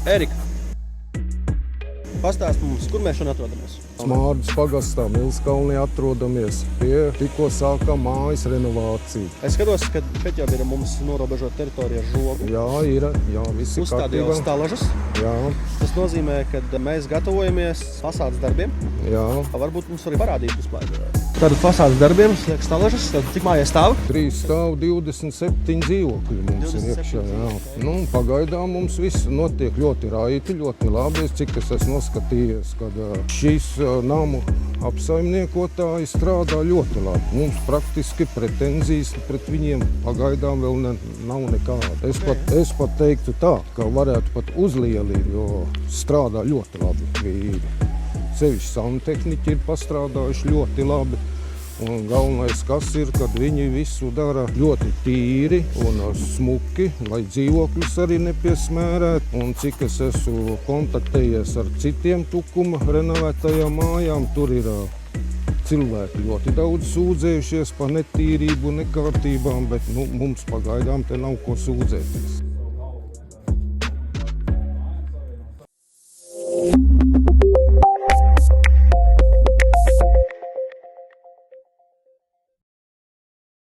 Ērika, pastāst mums, kur mēs šodien atrodamies? Smārdas pagastā Milskalnī atrodamies. Tikko sākām mājas renovāciju. Es skatos, ka šeit jau ir mums norobežota teritorija ar žogu. Jā, ir. Jā, viss ir Uzstādījās kārtībā. stalažas. Jā, Tas nozīmē, ka mēs gatavojamies fasādes darbiem. jā. Varbūt mums arī parādīt vispār. Tātad fasādes darbiem, liek stalažas. Tad cik mājai stāv? 3 stāv 27 dzīvokļi mums 27 ir iekšā. Jā. Pagaidām mums viss notiek ļoti raiti, ļoti labi. Cik es esmu noskatījies, kad šīs namu apsaimniekotāji strādā ļoti labi. Mums praktiski pretenzijas pret viņiem pagaidām vēl nav nekāda. Es pat teiktu tā, ka varētu pat uzlielīt, jo strādā ļoti labi vīri. Sevišķi santehniķi ir pastrādājuši ļoti labi. Un galvenais, kas ir, kad viņi visu dara ļoti tīri un smuki, lai dzīvokļus arī nepiesmērētu. Un cik es esmu kontaktējies ar citiem tukuma renovētajām mājām, tur ir cilvēki ļoti daudz sūdzējušies par netīrību, nekārtībām, bet mums pagaidām te nav ko sūdzēties.